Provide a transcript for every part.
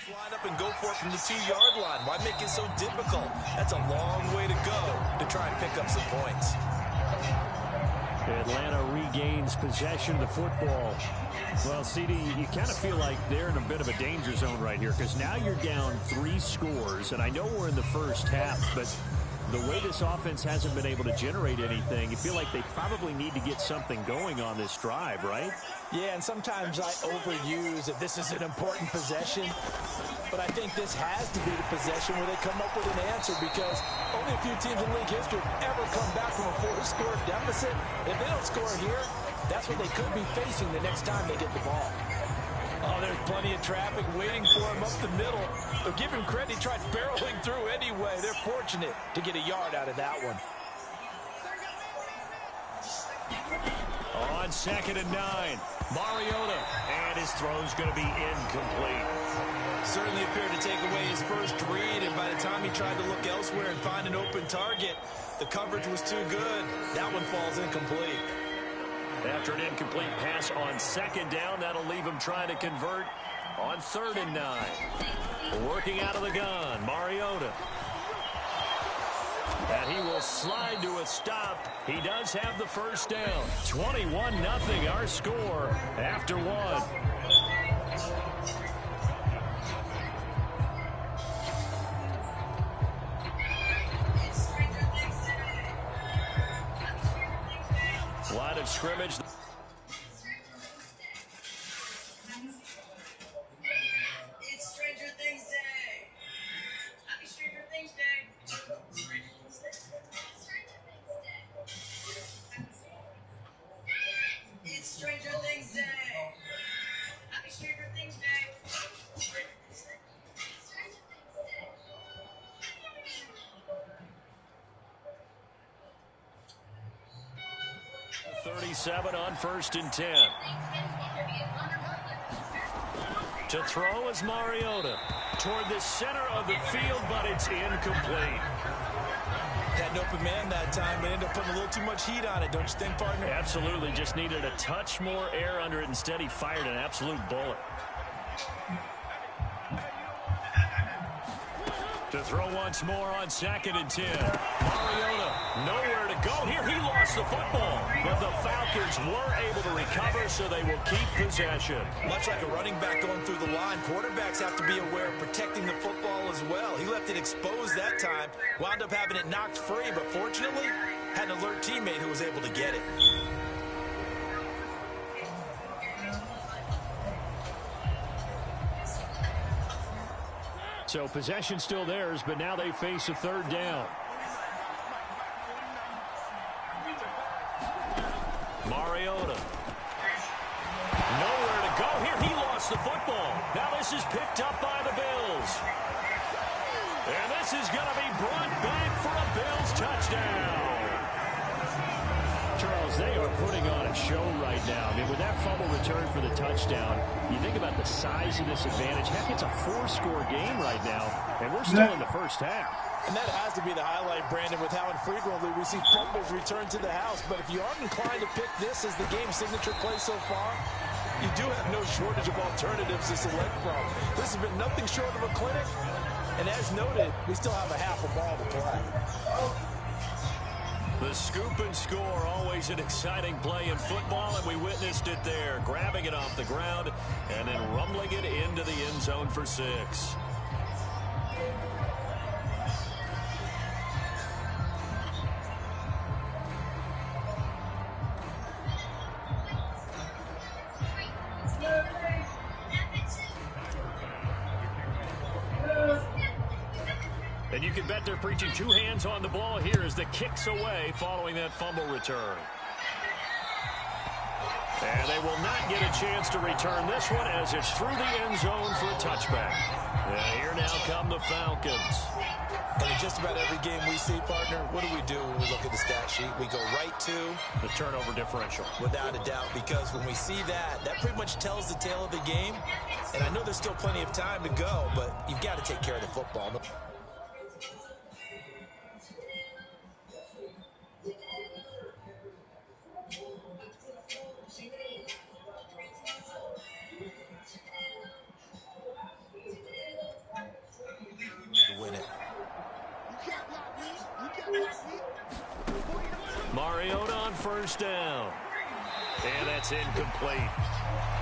Line up and go for it from the 2-yard line. Why make it so difficult? That's a long way to go to try and pick up some points. Atlanta regains possession of the football. Well, CD, you kind of feel like they're in a bit of a danger zone right here because now you're down 3 scores, and I know we're in the first half, but the way this offense hasn't been able to generate anything, you feel like they probably need to get something going on this drive, right? Yeah, and sometimes I overuse that this is an important possession, but I think this has to be the possession where they come up with an answer because only a few teams in league history have ever come back from a 4-score deficit. If they don't score here, that's what they could be facing the next time they get the ball. Oh, there's plenty of traffic waiting for him up the middle. But give him credit, he tried barreling through anyway. They're fortunate to get a yard out of that one. On 2nd and 9, Mariota, and his throw's going to be incomplete. Certainly appeared to take away his first read, and by the time he tried to look elsewhere and find an open target, the coverage was too good. That one falls incomplete. After an incomplete pass on 2nd down, that'll leave him trying to convert on 3rd and 9. Working out of the gun, Mariota. And he will slide to a stop. He does have the first down. 21-0 our score after 1. Line of scrimmage. It's Stranger Things Day. Happy Stranger Things Day. It's Stranger Things Day. Happy Stranger Things Day. 37 on 1st and 10. To throw is Mariota toward the center of the field, but it's incomplete. Had an open man that time, but ended up putting a little too much heat on it, don't you think, partner? Absolutely, just needed a touch more air under it. Instead, he fired an absolute bullet. To throw once more on 2nd and 10. Mariota, nowhere to go here. He lost the football, but the Falcons were able to recover, so they will keep possession. Much like a running back going through the line, quarterbacks have to be aware of protecting the football as well. He left it exposed that time, wound up having it knocked free, but fortunately, had an alert teammate who was able to get it. So possession still theirs, but now they face a 3rd down. Mariota. Nowhere to go here. He lost the football. Now this is picked up by the Bills. And this is going to be brought back for a Bills touchdown. Charles, they are putting on a show right now. I mean, with that fumble return for the touchdown, you think about the size of this advantage. Heck, it's a 4-score game right now, and we're still in the first half. And that has to be the highlight, Brandon, with how infrequently we see fumbles return to the house. But if you aren't inclined to pick this as the game signature play so far, you do have no shortage of alternatives to select from. This has been nothing short of a clinic. And as noted, we still have a half a ball to play. The scoop and score, always an exciting play in football, and we witnessed it there, grabbing it off the ground and then rumbling it into the end zone for 6. And you can bet they're preaching 2 hands on the ball here as the kick's away following that fumble return. And they will not get a chance to return this one as it's through the end zone for a touchback. And here now come the Falcons. And in just about every game we see, partner, what do we do when we look at the stat sheet? We go right to the turnover differential. Without a doubt, because when we see that, that pretty much tells the tale of the game. And I know there's still plenty of time to go, but you've got to take care of the football. Mariota on first down. And that's incomplete.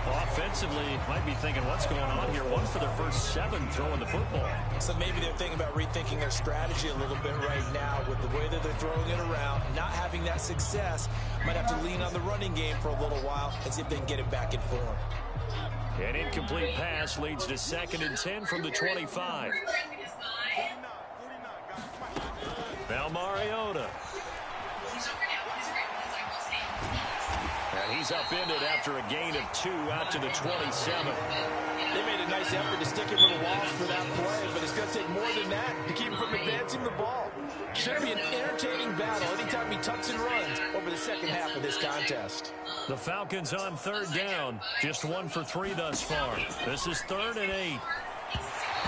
Offensively, might be thinking, what's going on here? 1 for their first 7 throwing the football. So maybe they're thinking about rethinking their strategy a little bit right now with the way that they're throwing it around, not having that success. Might have to lean on the running game for a little while and see if they can get it back in form. An incomplete pass leads to 2nd and 10 from the 25. Now Mariota. And he's upended after a gain of 2 out to the 27. They made a nice effort to stick him to the walls for that play, but it's going to take more than that to keep him from advancing the ball. Should be an entertaining battle anytime he tucks and runs over the second half of this contest. The Falcons on 3rd down. Just 1 for 3 thus far. This is 3rd and 8.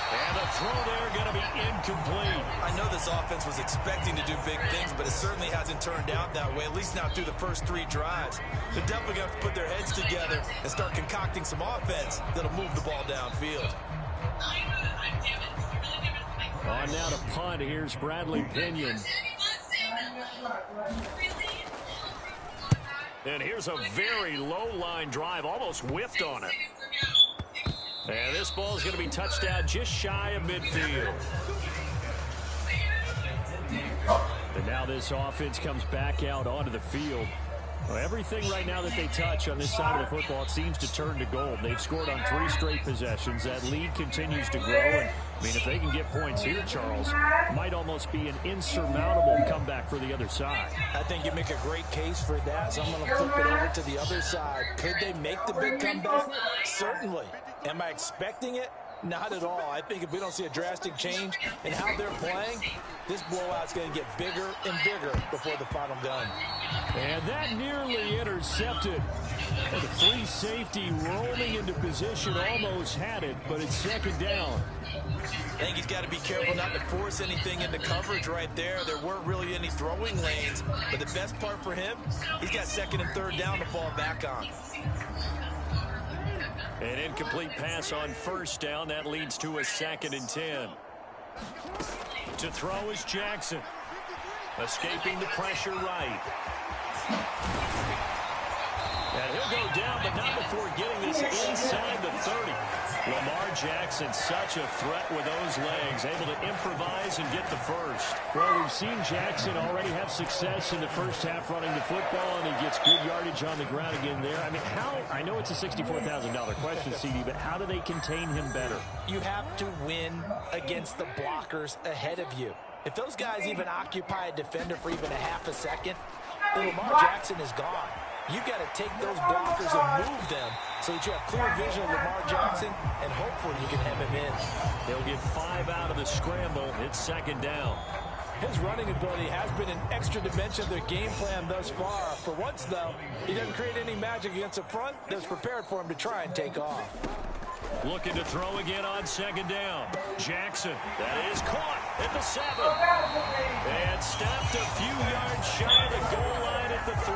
And the throw there going to be incomplete. I know this offense was expecting to do big things, but it certainly hasn't turned out that way, at least not through the first 3 drives. They're definitely going to have to put their heads together and start concocting some offense that'll move the ball downfield. On now to punt. Here's Bradley Pinion. And here's a very low-line drive, almost whiffed on it. And this ball is going to be touched down just shy of midfield. And now this offense comes back out onto the field. Well, everything right now that they touch on this side of the football, it seems to turn to gold. They've scored on 3 straight possessions. That lead continues to grow. And, I mean, if they can get points here, Charles, might almost be an insurmountable comeback for the other side. I think you make a great case for that, so I'm going to flip it over to the other side. Could they make the big comeback? Certainly. Am I expecting it? Not at all. I think if we don't see a drastic change in how they're playing, this blowout's going to get bigger and bigger before the final gun. And that nearly intercepted. And the free safety rolling into position, almost had it, but it's 2nd down. I think he's got to be careful not to force anything into coverage right there. There weren't really any throwing lanes, but the best part for him, he's got 2nd and 3rd down to fall back on. An incomplete pass on first down. That leads to a 2nd and 10. To throw is Jackson. Escaping the pressure right. And he'll go down, but not before getting this inside the 30. Lamar Jackson, such a threat with those legs, able to improvise and get the first. Well, we've seen Jackson already have success in the first half running the football, and he gets good yardage on the ground again there. I mean, I know it's a $64,000 question, CD, but how do they contain him better? You have to win against the blockers ahead of you. If those guys even occupy a defender for even a half a second, Lamar Jackson is gone. You've got to take those blockers and move them so that you have clear vision of Lamar Jackson, and hopefully you can hem him in. They'll get 5 out of the scramble. It's 2nd down. His running ability has been an extra dimension of their game plan thus far. For once, though, he doesn't create any magic against the front that's prepared for him to try and take off. Looking to throw again on second down. Jackson, that is caught at the 7. And stopped a few yards shy of the goal line at the 3.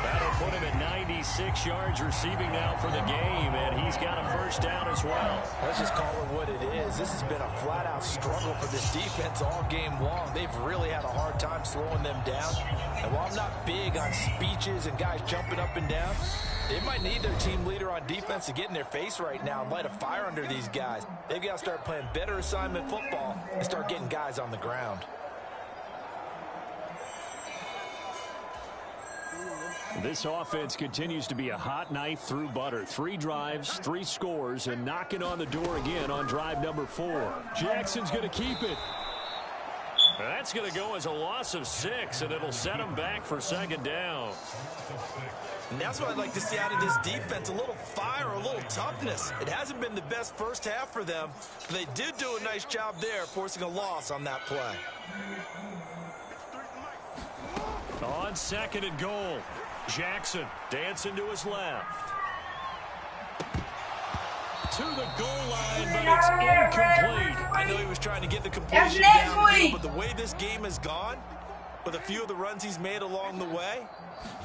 That'll put him at 96 yards receiving now for the game, and he's got a first down as well. Let's just call it what it is. This has been a flat-out struggle for this defense all game long. They've really had a hard time slowing them down. And while I'm not big on speeches and guys jumping up and down, they might need their team leader on defense to get in their face right now and light a fire under these guys. They've got to start playing better assignment football and start getting guys on the ground. This offense continues to be a hot knife through butter. 3 drives, 3 scores, and knocking on the door again on drive number 4. Jackson's going to keep it. That's going to go as a loss of 6, and it'll set him back for second down. And that's what I'd like to see out of this defense, a little fire, a little toughness. It hasn't been the best first half for them, but they did do a nice job there, forcing a loss on that play. On second and goal, Jackson dancing to his left. To the goal line, but it's incomplete. I know he was trying to get the completion downfield, but the way this game has gone, with a few of the runs he's made along the way,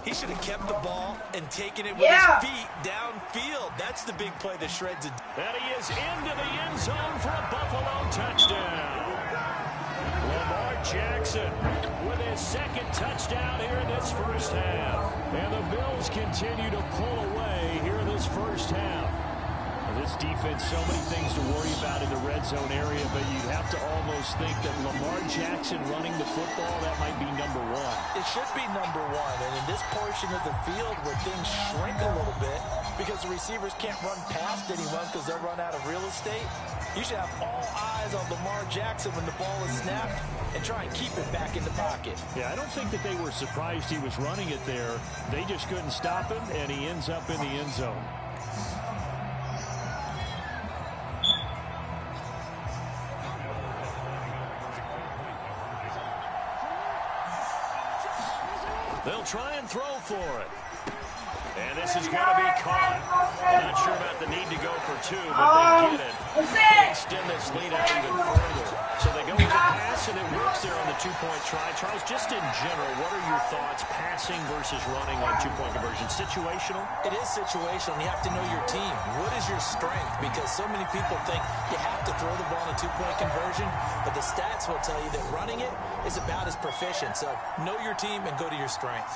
he should have kept the ball and taken it with his feet downfield. That's the big play that shreds it. And he is into the end zone for a Buffalo touchdown. Lamar Jackson with his second touchdown here in this first half. And the Bills continue to pull away here in this first half. This defense, so many things to worry about in the red zone area, but you'd have to almost think that Lamar Jackson running the football, that might be number 1. It should be number 1, and in this portion of the field where things shrink a little bit because the receivers can't run past anyone because they'll run out of real estate, you should have all eyes on Lamar Jackson when the ball is snapped and try and keep it back in the pocket. Yeah, I don't think that they were surprised he was running it there. They just couldn't stop him, and he ends up in the end zone. They'll try and throw for it. And this is going to be caught. I'm not sure about the need to go for 2, but they get it. They extend this lead out even further. So they go with the pass, and it works there on the 2-point try. Charles, just in general, what are your thoughts passing versus running on 2-point conversion? Situational? It is situational. You have to know your team. What is your strength? Because so many people think you have to throw the ball in a 2-point conversion, but the stats will tell you that running it is about as proficient. So know your team and go to your strength.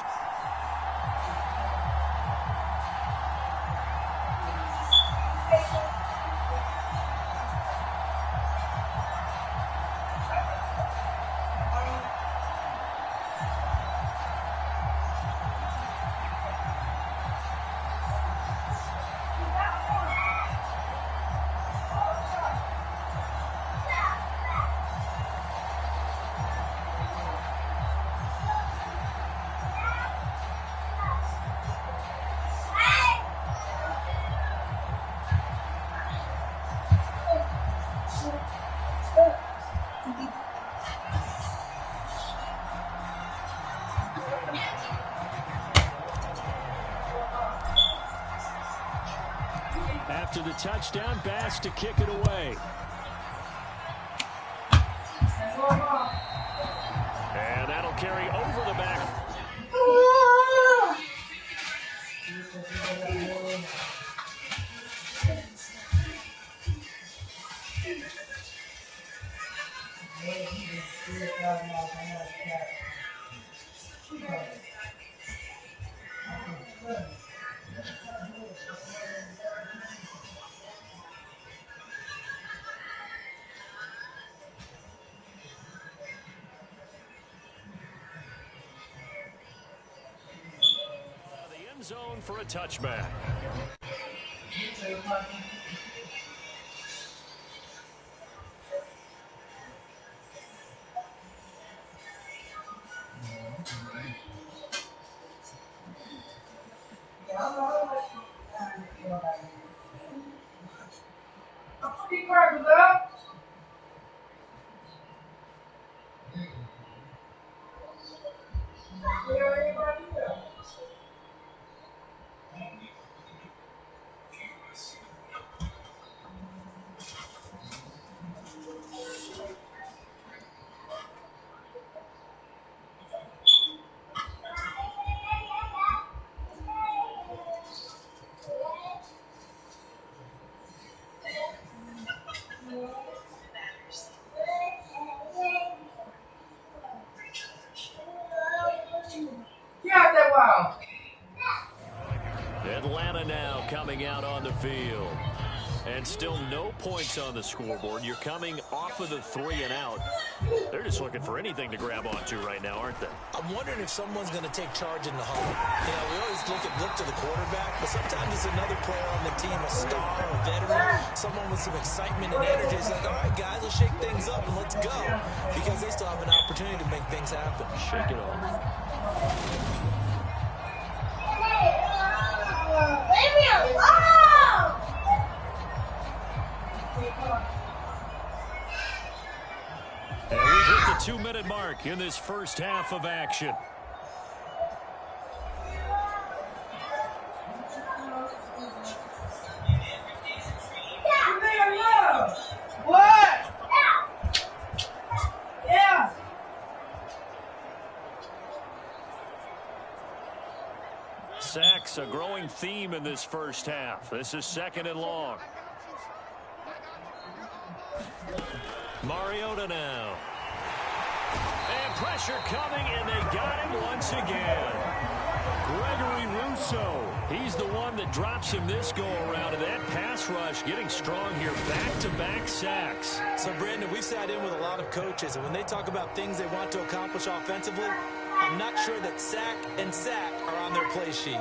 After the touchdown, Bass to kick it away. And that'll carry over the back. Zone for a touchback. field. And still no points on the scoreboard. You're coming off of the 3 and out. They're just looking for anything to grab onto right now, aren't they? I'm wondering if someone's going to take charge in the huddle. You know, we always look to the quarterback, but sometimes it's another player on the team, a star, a veteran, someone with some excitement and energy. It's like, all right, guys, let's shake things up and let's go, because they still have an opportunity to make things happen. Shake it off. Leave me alone! And we've hit the 2-minute mark in this first half of action. What? Yeah. Sacks, a growing theme in this first half. This is 2nd and long. Mariota now. And pressure coming, and they got him once again. Gregory Rousseau, he's the one that drops him this go-around, and that pass rush getting strong here. Back-to-back sacks. So, Brandon, we've sat in with a lot of coaches, and when they talk about things they want to accomplish offensively, I'm not sure that sack and sack are on their play sheet.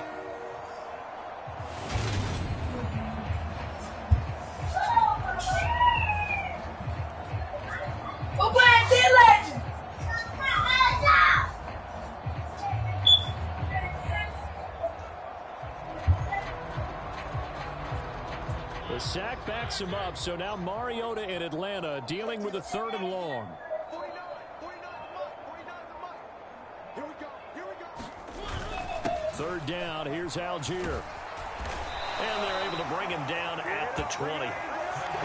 The sack backs him up, so now Mariota in Atlanta dealing with a 3rd and long. Third down, here's Algier. And they're able to bring him down at the 20.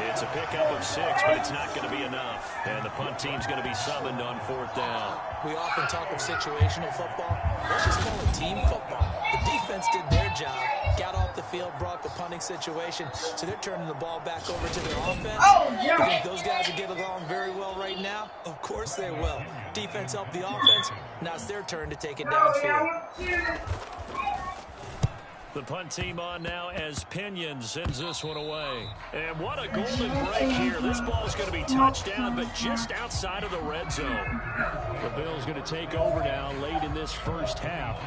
It's a pickup of 6, but it's not going to be enough. And the punt team's going to be summoned on 4th down. We often talk of situational football. Let's just call it team football. The defense did their job, got off the field, brought the punting situation, so they're turning the ball back over to their offense. Oh, yeah. You think those guys will get along very well right now? Of course they will. Defense helped the offense. Now it's their turn to take it downfield. The punt team on now as Pinion sends this one away. And what a golden break here. This ball's going to be touchdown, but just outside of the red zone. The Bills going to take over now late in this first half.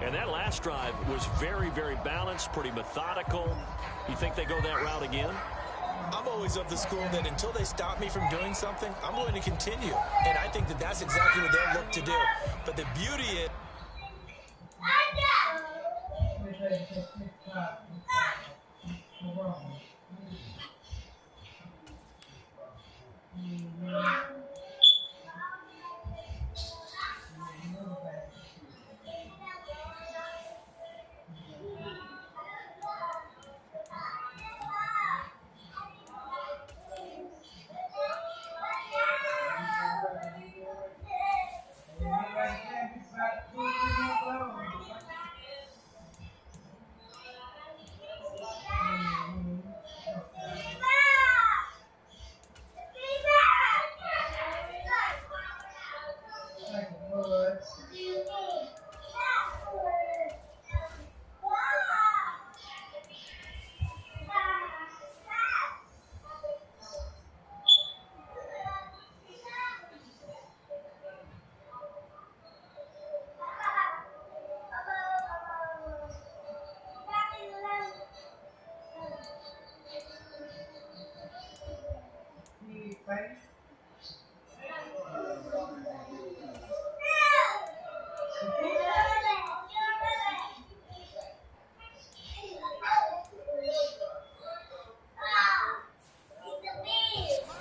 And that last drive was very, very balanced, pretty methodical. You think they go that route again? I'm always of the school that until they stop me from doing something, I'm going to continue. And I think that that's exactly what they'll look to do. But the beauty is...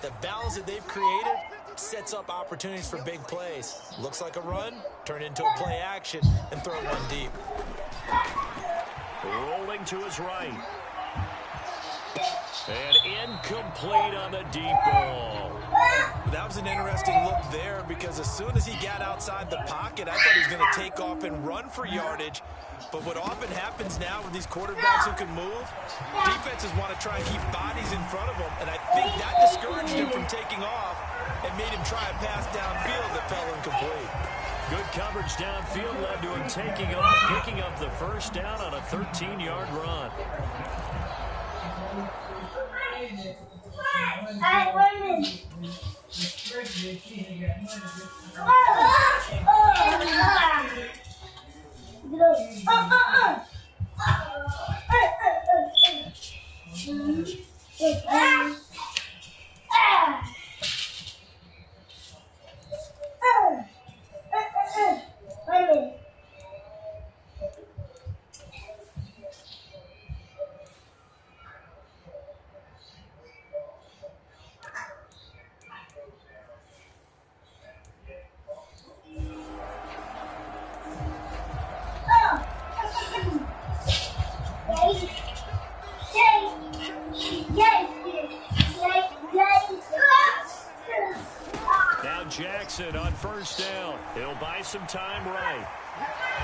The balance that they've created sets up opportunities for big plays. Looks like a run, turn into a play action, and throw one deep. Rolling to his right. And incomplete on the deep ball. That was an interesting look there because as soon as he got outside the pocket, I thought he was going to take off and run for yardage. But what often happens now with these quarterbacks who can move, defenses want to try and keep bodies in front of them. And I think that discouraged him from taking off and made him try a pass downfield that fell incomplete. Good coverage downfield led to him taking off, picking up the first down on a 13-yard run. Hey, wait a minute. Now Jackson on first down. He'll buy some time right.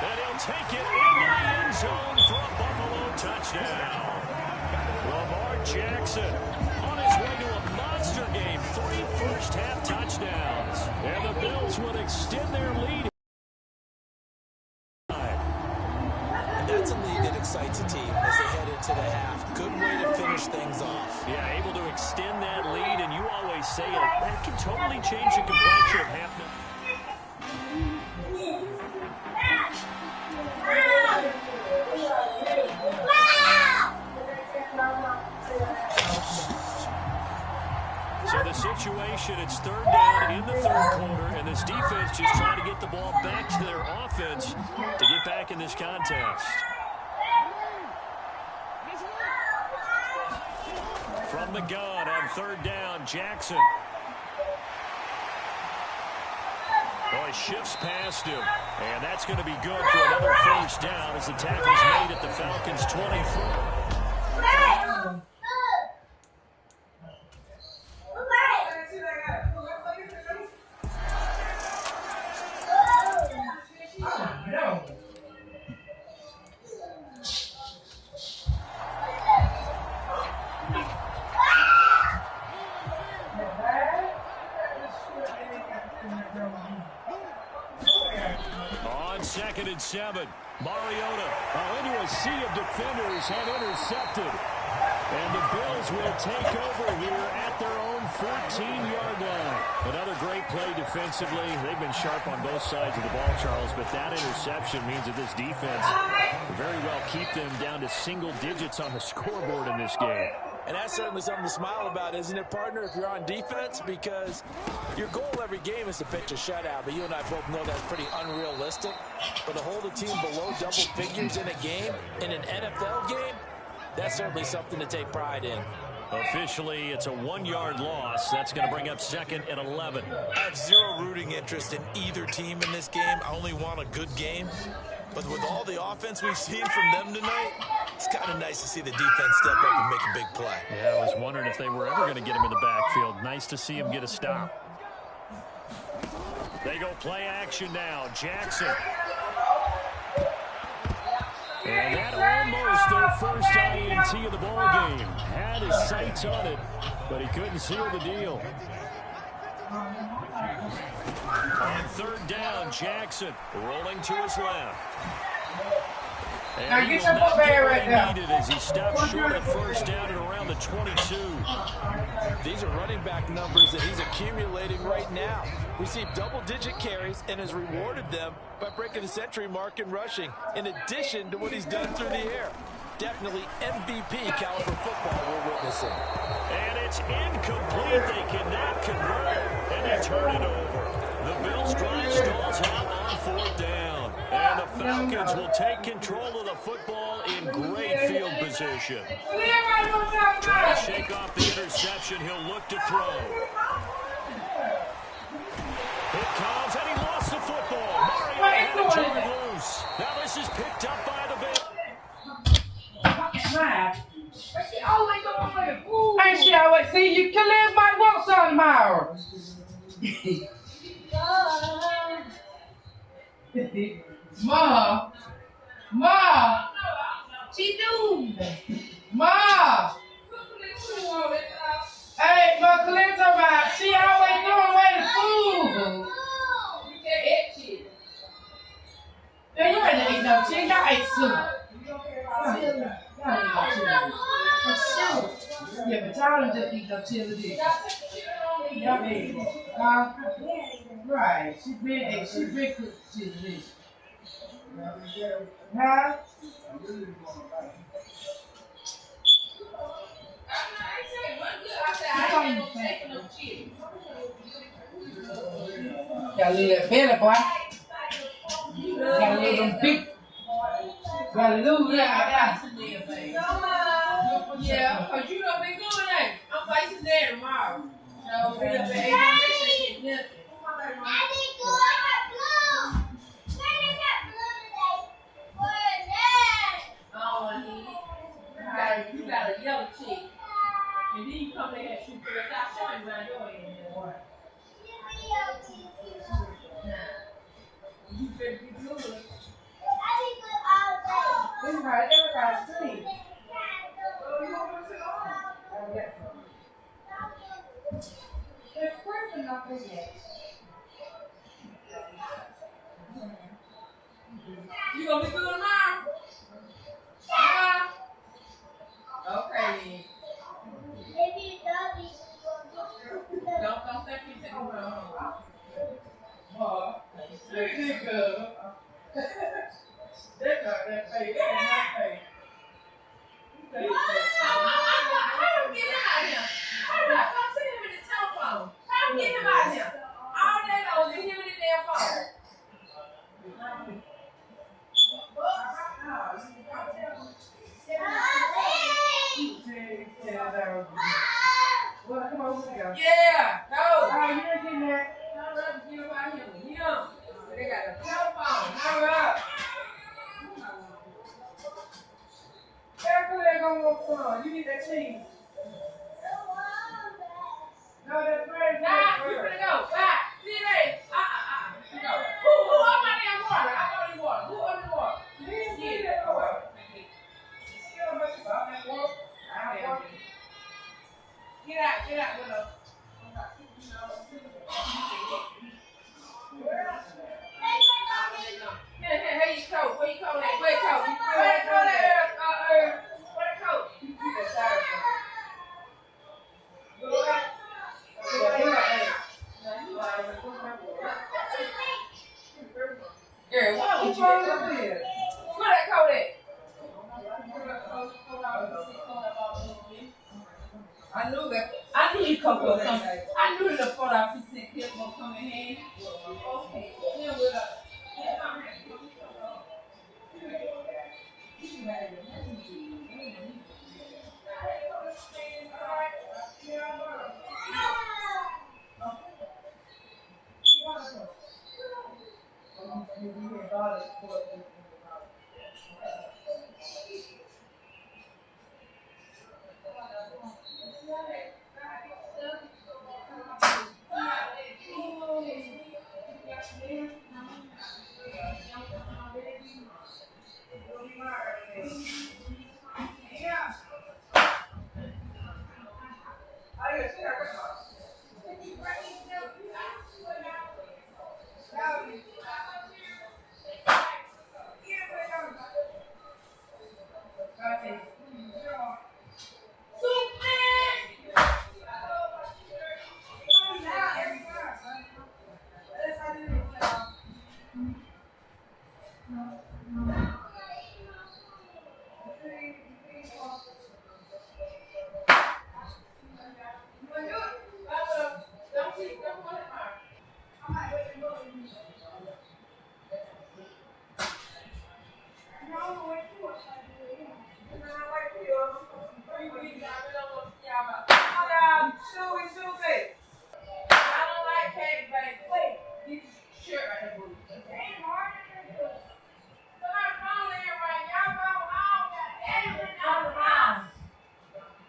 And he'll take it into the end zone for a Buffalo touchdown. Lamar Jackson on his way to a monster game. 3 first-half touchdowns. And the Bills would extend their lead. And that's a lead that excites a team as they head into the half. Good way to finish things off. Yeah, able to extend that lead, and you always say it. That can totally change the complexion of half. So the situation, it's third down in the third quarter, and this defense just trying to get the ball back to their offense to get back in this contest. From the gun on third down, Jackson. Oh, he shifts past him, and that's going to be good for another first down as the tackle's made at the Falcons' 24. On 2nd and 7, Mariota into a sea of defenders had intercepted. And the Bills will take over here at their own 14-yard line. Another great play defensively. They've been sharp on both sides of the ball, Charles, but that interception means that this defense will very well keep them down to single digits on the scoreboard in this game. And that's certainly something to smile about, isn't it, partner, if you're on defense? Because your goal every game is to pitch a shutout, but you and I both know that's pretty unrealistic. But to hold a team below double figures in a game, in an NFL game, that's certainly something to take pride in. Officially, it's a 1-yard loss. That's going to bring up 2nd and 11. I have zero rooting interest in either team in this game. I only want a good game. But with all the offense we've seen from them tonight, it's kind of nice to see the defense step up and make a big play. Yeah, I was wondering if they were ever going to get him in the backfield. Nice to see him get a stop. They go play action now. Jackson. And that almost their first INT of the ball game. Had his sights on it, but he couldn't seal the deal. On third down, Jackson rolling to his left. And now get your foot right there. Needed as he stopped short of first down at around the 22. These are running back numbers that he's accumulating right now. Received double-digit carries and has rewarded them by breaking the century mark in rushing, in addition to what he's done through the air. Definitely MVP caliber football we're witnessing. And it's incomplete. They cannot convert, and they turn it over. The Bills drive stalls out on fourth down. And the Falcons will take control of the football in great field position. Trying to shake off the interception. He'll look to throw. It comes, and he lost the football. Mario had it turned loose. Now this is picked up by the Bills. Ain't she always see you can live my walks on tomorrow. Ma, she do. Ma, hey, Ma, Calista, she always doing away the food. Yeah, you ain't eat no chicken. Y'all ate soup. Yeah, but y'all just till it is. Right. She been cooked till it is. Huh? Got a little belly, boy. Got a little big. Got a little. Yeah, because you done been good, ain't you? I'm fighting there tomorrow. So, we done been able to get nothing. You got a yellow chick. And then you come in and shoot for the top showing around your end. You better be good. This right, everybody's sweet. There's person not there yet. You gonna be good tomorrow? Okay. Don't think you take me home. That girl. That face. That ain't my face. I don't get him out of here. Come see him in the telephone. How get him out of here? All day long, just him in the damn phone. Yeah, no. You ain't getting that. I'd rather get him out here with him. They got the telephone. Hurry up. That's who they gonna want from. You need that cheese. No, that's right. Nah, you finna go. Bye. See you later. Go. Who on my damn water? I want the water. Who on the water? Yeah. Get out, Willow. Here you coat. Where you coat at? Where you coat? Where you coat at? Where the coat? You keep that side. Yeah, why would you do that? Where that coat at? I knew you come for something. I knew the 4.50 clip will come in handy. Okay. Yeah, with us.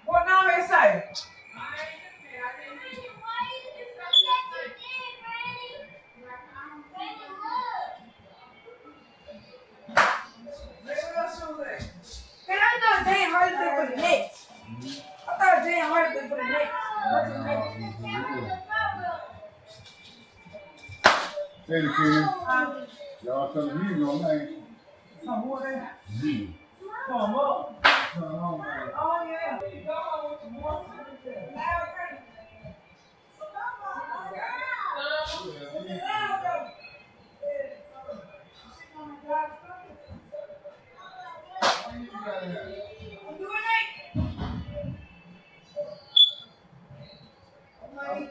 What now they say? I thought Dan Hardy for the Knicks. I thought Dan Hardy for the Knicks. Hey, the kids. Y'all tell me you on that. Some more there? Come up. Oh, yeah. Come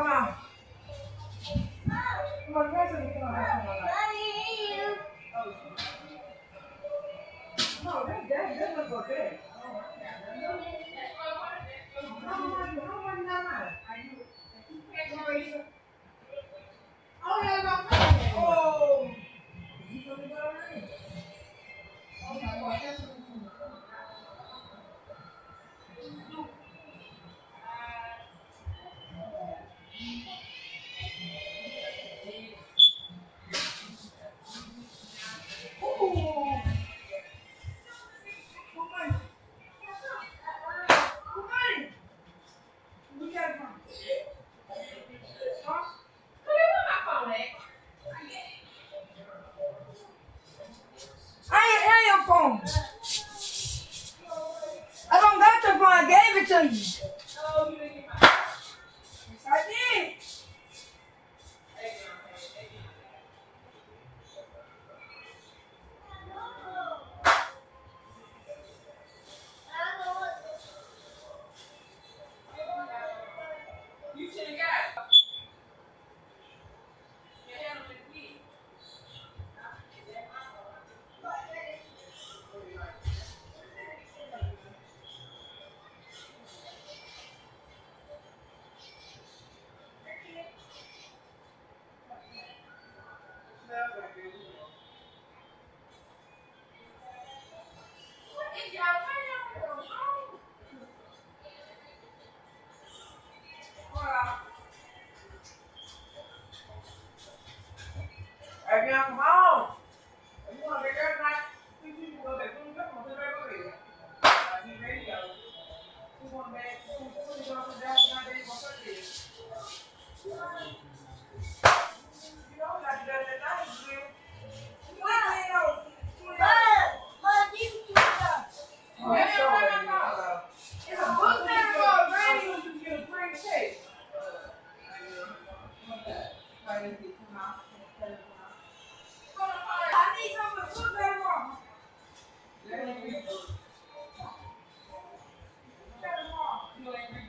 on. Come on, guys, come on. No, that's not go there. Oh, I ain't your phone. I don't got your phone. I gave it to you. I did. You should have got it. You handle it again. Hey, now come on. You want to be there tonight? You go back. You go back. You ready to go. You want back. You want to go to that tonight? You want to put this. You know, like that night, you do. It's a book there for Randy when you get a free check. I need some of the food there for. Let me read it. You ain't read it.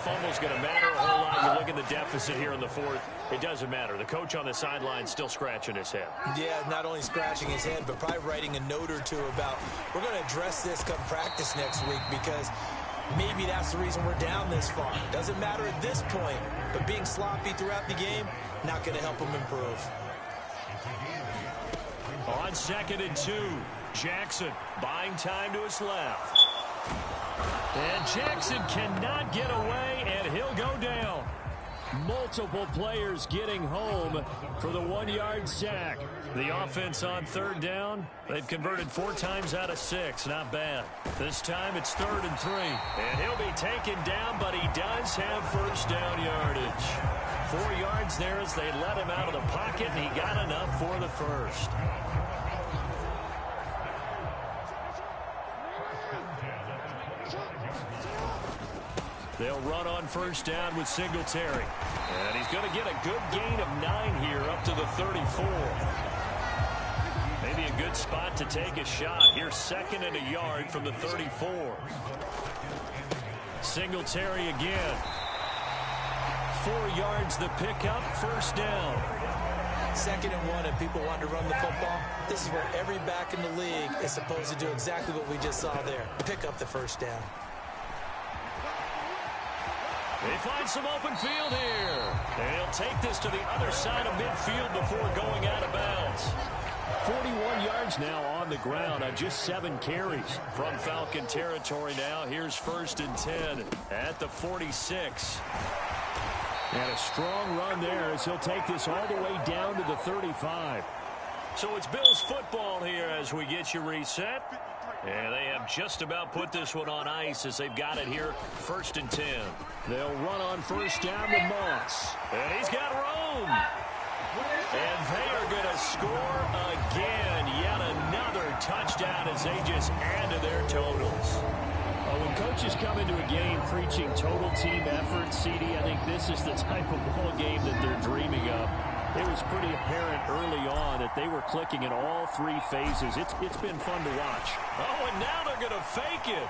Fumble's going to matter a whole lot. You look at the deficit here in the fourth. It doesn't matter. The coach on the sideline still scratching his head. Yeah, not only scratching his head, but probably writing a note or two about, we're going to address this come practice next week, because maybe that's the reason we're down this far. Doesn't matter at this point, but being sloppy throughout the game, not going to help him improve. On 2nd and 2, Jackson buying time to his left. And Jackson cannot get away, and he'll go down. Multiple players getting home for the 1-yard sack. The offense on third down, they've converted 4 times out of 6. Not bad. This time it's 3rd and 3. And he'll be taken down, but he does have first down yardage. 4 yards there as they let him out of the pocket, and he got enough for the first. They'll run on first down with Singletary. And he's going to get a good gain of 9 here up to the 34. Maybe a good spot to take a shot. Here's 2nd and a yard from the 34. Singletary again. 4 yards the pickup, first down. 2nd and 1, and people want to run the football. This is where every back in the league is supposed to do exactly what we just saw there. Pick up the first down. They find some open field here. And he'll take this to the other side of midfield before going out of bounds. 41 yards now on the ground on just 7 carries from Falcon territory now. Here's 1st and 10 at the 46. And a strong run there as he'll take this all the way down to the 35. So it's Bills football here as we get you reset. And they have just about put this one on ice as they've got it here, 1st and 10. They'll run on first down with Moss. And he's got room. And they are going to score again. Yet another touchdown as they just add to their totals. When coaches come into a game preaching total team effort, CD, I think this is the type of ball game that they're dreaming of. It was pretty apparent early on that they were clicking in all 3 phases. It's been fun to watch. Oh, and now they're going to fake it.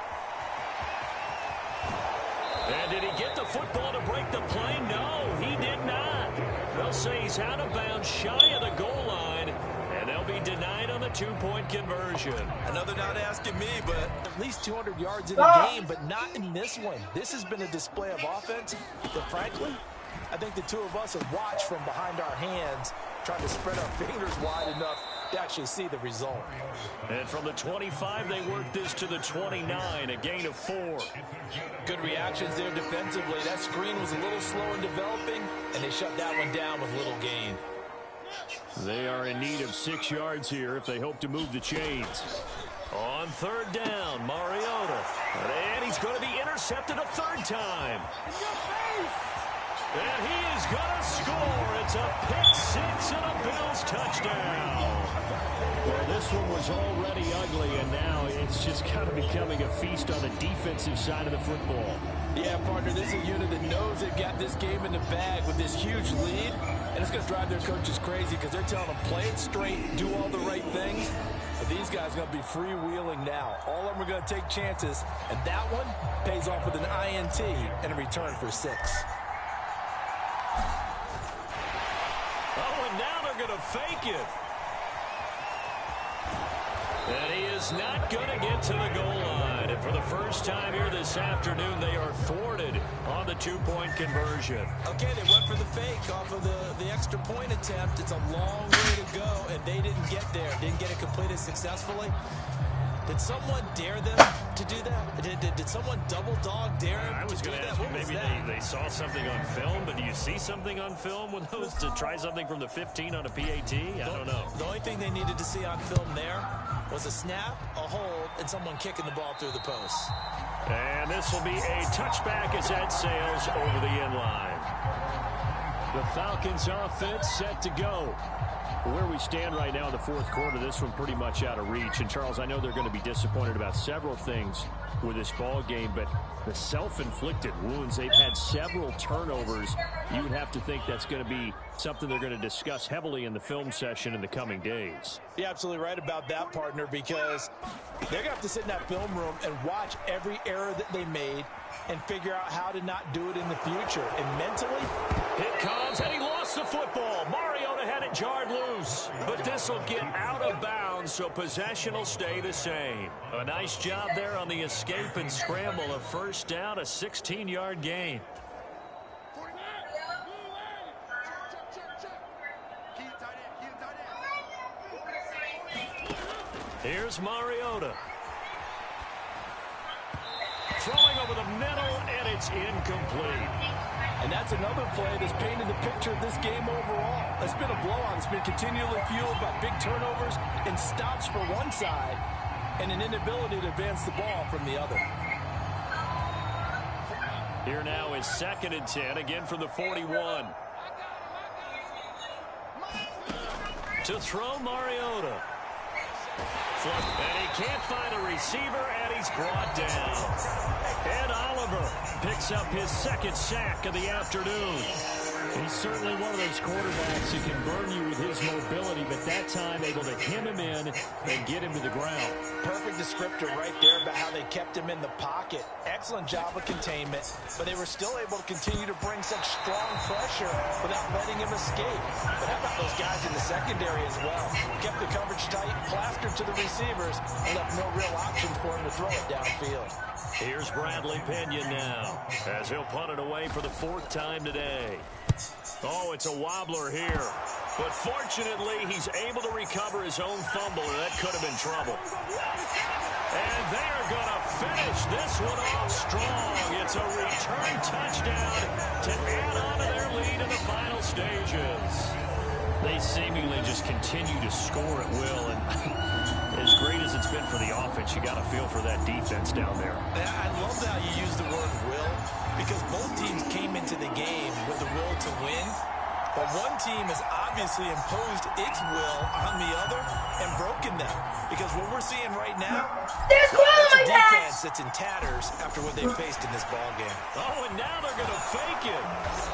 And did he get the football to break the play? No, he did not. They'll say he's out of bounds, shy of the goal line, and they'll be denied on the 2-point conversion. Another not asking me, but at least 200 yards in a game, but not in this one. This has been a display of offense that, frankly, I think the two of us have watched from behind our hands, trying to spread our fingers wide enough to actually see the result. And from the 25, they work this to the 29, a gain of 4. Good reactions there defensively. That screen was a little slow in developing, and they shut that one down with little gain. They are in need of 6 yards here if they hope to move the chains. On third down, Mariota. And he's going to be intercepted a 3rd time. And he is going to score. It's a pick-6 and a Bills touchdown. Well, this one was already ugly, and now it's just kind of becoming a feast on the defensive side of the football. Yeah, partner, this is a unit that knows they've got this game in the bag with this huge lead, and it's going to drive their coaches crazy because they're telling them play it straight, do all the right things. But these guys are going to be freewheeling now. All of them are going to take chances, and that one pays off with an INT and a return for 6. Oh, and now they're going to fake it. And he is not going to get to the goal line. And for the first time here this afternoon, they are thwarted on the 2-point conversion. Okay, they went for the fake off of the extra point attempt. It's a long way to go, and they didn't get there. Didn't get it completed successfully. Did someone dare them to do that? Did someone double dog dare them I was to do going to that? ask you, What was maybe that? they saw something on film, but do you see something on film with those to try something from the 15 on a PAT? I don't know. The only thing they needed to see on film there was a snap, a hold, and someone kicking the ball through the post. And this will be a touchback as that sails over the end line. The Falcons offense set to go. Where we stand right now in the 4th quarter, this one pretty much out of reach. And, Charles, I know they're going to be disappointed about several things with this ball game, but the self-inflicted wounds, they've had several turnovers. You would have to think that's going to be something they're going to discuss heavily in the film session in the coming days. You're absolutely right about that, partner, because they're going to have to sit in that film room and watch every error that they made and figure out how to not do it in the future. And mentally, It comes, and he lost the football. Mariota had it jarred loose. But this will get out of bounds, so possession will stay the same. A nice job there on the escape and scramble. A first down, a 16-yard gain. Here's Mariota. Throwing over the middle, and it's incomplete. And that's another play that's painted the picture of this game overall. It's been a blowout. It's been continually fueled by big turnovers and stops for one side and an inability to advance the ball from the other. Here now is 2nd and 10, again from the 41. To throw, Mariota. And he can't find a receiver, and he's brought down. Ed Oliver picks up his 2nd sack of the afternoon. He's certainly one of those quarterbacks who can burn you with his mobility, but that time able to hem him in and get him to the ground. Perfect descriptor right there about how they kept him in the pocket. Excellent job of containment, but they were still able to continue to bring such strong pressure without letting him escape. But how about those guys in the secondary as well? Kept the coverage tight, plastered to the receivers, and left no real options for him to throw it downfield. Here's Bradley Pinion now, as he'll punt it away for the 4th time today. Oh, it's a wobbler here. But fortunately, he's able to recover his own fumble, and that could have been trouble. And they are going to finish this one off strong. It's a return touchdown to add on to their lead in the final stages. They seemingly just continue to score at will, and as great as it's been for the offense, you got to feel for that defense down there. I love how you use the word will, because both teams came into the game with the will to win, but one team has obviously imposed its will on the other and broken them. Because what we're seeing right now, that's a defense that's in tatters after what they faced in this ball game. Oh, and now they're going to fake it.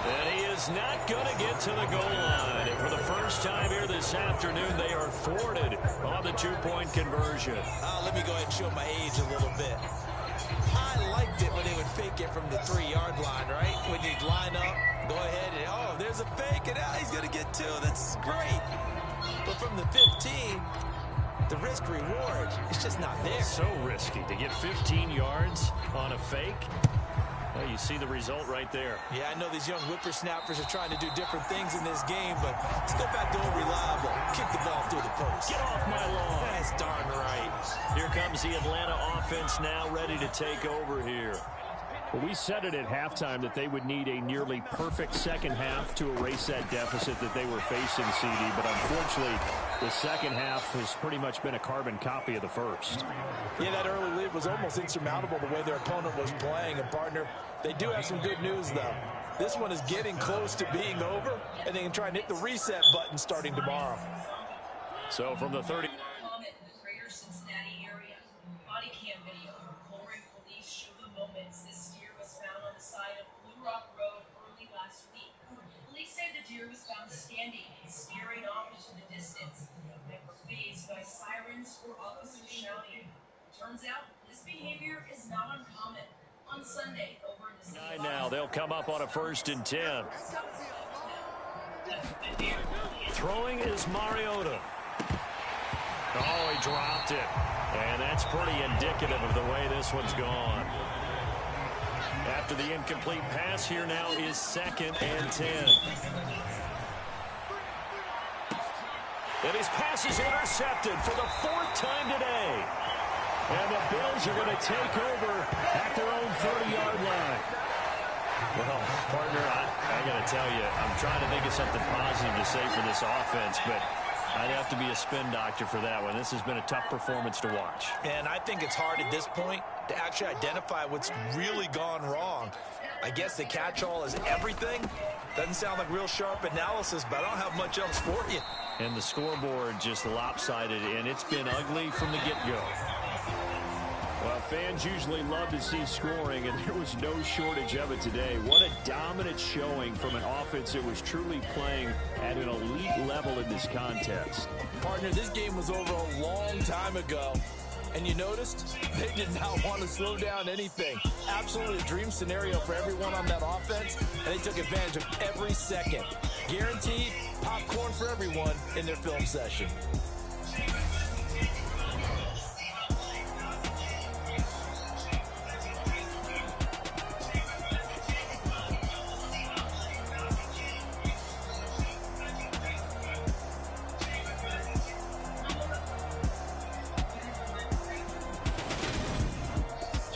And he is not going to get to the goal line. And for the first time here this afternoon, they are thwarted on the 2-point conversion. Let me go ahead and show my age a little bit. I liked it when they would fake it from the 3-yard line, right? When they'd line up, go ahead and, oh, there's a fake, and he's going to get 2. That's great. But from the 15, the risk-reward is just not there. So risky to get 15 yards on a fake. Well, you see the result right there. Yeah, I know these young whippersnappers are trying to do different things in this game, but let's go back to old reliable. Kick the ball through the post. Get off my lawn. That's darn right. Here comes the Atlanta offense now ready to take over here. Well, we said it at halftime that they would need a nearly perfect second half to erase that deficit that they were facing, CD. But unfortunately, the second half has pretty much been a carbon copy of the first. Yeah, that early lead was almost insurmountable the way their opponent was playing. And, partner, they do have some good news, though. This one is getting close to being over, and they can try and hit the reset button starting tomorrow. So from the 30. Was found standing and staring off into the distance. They were faced by sirens or officers shouting. Turns out this behavior is not uncommon. On Sunday, over in the now they'll come up on a 1st and 10. Throwing is Mariota. Oh, he dropped it. And that's pretty indicative of the way this one's gone. After the incomplete pass, here now is 2nd and 10. And his pass is intercepted for the 4th time today. And the Bills are going to take over at their own 30-yard line. Well, partner, I got to tell you, I'm trying to think of something positive to say for this offense, but I'd have to be a spin doctor for that one. This has been a tough performance to watch. And I think it's hard at this point to actually identify what's really gone wrong. I guess the catch-all is everything. Doesn't sound like real sharp analysis, but I don't have much else for you. And the scoreboard just lopsided, and it's been ugly from the get-go. Well, fans usually love to see scoring, and there was no shortage of it today. What a dominant showing from an offense that was truly playing at an elite level in this contest. Partner, this game was over a long time ago. And you noticed they did not want to slow down anything. Absolutely a dream scenario for everyone on that offense, and they took advantage of every second. Guaranteed popcorn for everyone in their film session.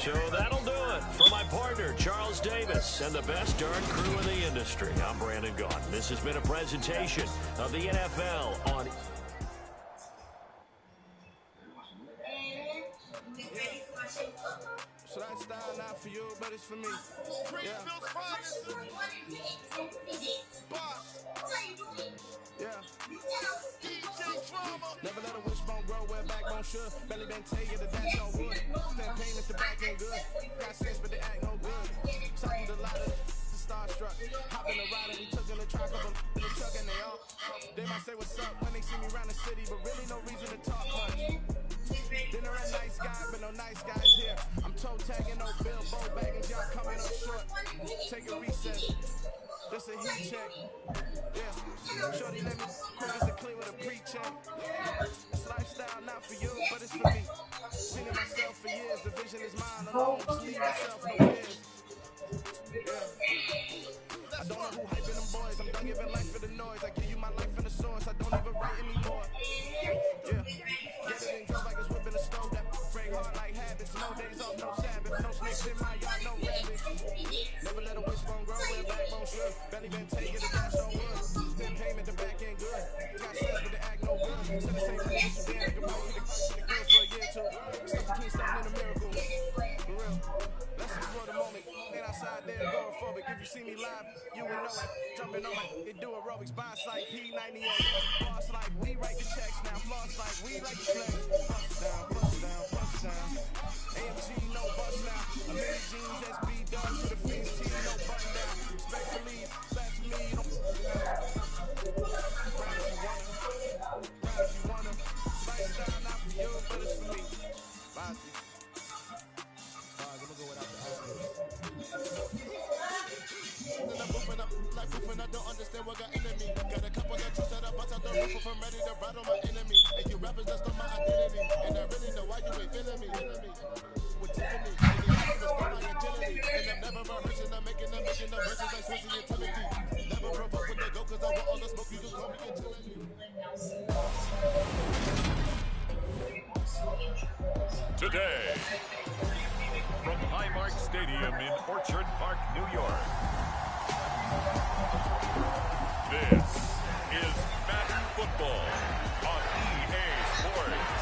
So that'll do it for my partner, Charles Davis, and the best darn crew in the industry. I'm Brandon Gaughan. This has been a presentation of the NFL on... So that style not for you, but it's for me. Greenfield's finest. Boss. Yeah. DJ Drama. Never let a wishbone grow where a backbone should. Belly been tell you that that's no wood. Stand pain is the back ain't good. Got sense, but they act no good. Something to lot of starstruck. Hop in the ride and we took in the truck of in the truck and they might say what's up when they see me around the city, but really no reason to talk much. Dinner a nice guy, but no nice guys here. I'm toe tagging, no Bilbo bagging, y'all coming up short. Take a recess. This a heat check. Yeah. Shorty let me quick as a clear with a pre-check. This lifestyle not for you, but it's for me. Seen it myself for years. The vision is mine alone. Just leave myself no fears. Yeah. I don't know who hyping them boys. I'm done giving life for the noise. I give you my life in the source. I don't even write anymore. Yeah. Get it and drove like it's whipping a stove. That break hard like habits. No days off, no Sabbath. No snakes in my yard, no rabbits. Never let a wishbone grow where a backbone should. Belly been taking the dash on wood. Then payment, the back ain't good. Got sense, but they act no good. Said the same money, so damn, they can buy you the goods for a year or two. Stuck between something and a miracle. For real. Let's explore the moment. Ain't outside there agoraphobic. If you see me live, you would know it. Jumping on it, do aerobics. Boss like P98. Boss like we write the checks now. Floss like we like the flex. Bust down, bust down, bust down. AMG, no bust now. A mini jeans, SB dubs with a Fiends T, no button down. Respectfully, back to me, you don't ride if you wanna. Ride if you wanna. Lifestyle not for you, but it's for me. Bossy. I'm gonna go without the ad-libs. Then I'm moving up like poofing. I don't understand what got into me. Got a couple of tricks that I bust out the roof if I'm ready to ride on my enemy. And you rappers just on my identity. And I really know why you ain't feeling me. With Tiffany, and you just stole my agility. And I'm never rehearsing, I'm making the verses like Swizzy and Timothy. Never provoke when they go, cause I want all the smoke, you can call me utility. Today, from Highmark Stadium in Orchard Park, New York, this is Madden Football on EA Sports.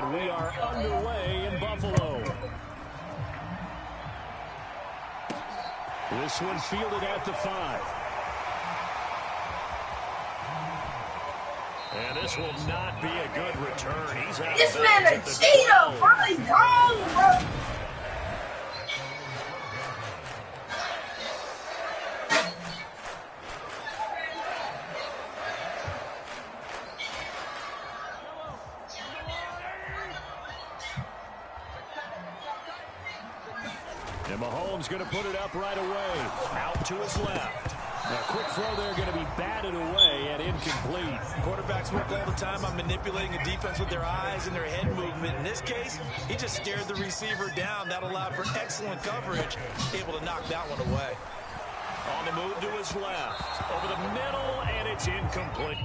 And we are underway in Buffalo. This one fielded at the 5. And this will not be a good return. He's out This of man a cheater, bro. He's gone, bro. And Mahomes going to put it up right away. Out to his left. A quick throw there going to be batted away and incomplete. Quarterbacks work all the time on manipulating a defense with their eyes and their head movement. In this case, he just stared the receiver down. That allowed for excellent coverage, able to knock that one away. On the move to his left. Over the middle, and it's incomplete.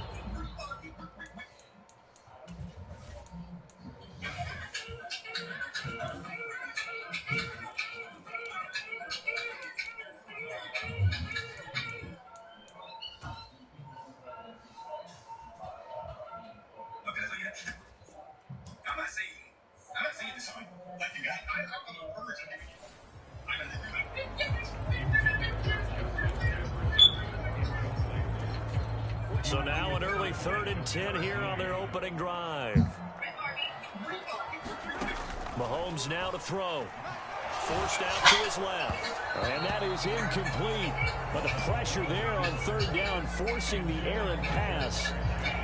So now an early 3rd and 10 here on their opening drive. Mahomes now to throw. Forced out to his left. And that is incomplete. But the pressure there on 3rd down, forcing the errant pass.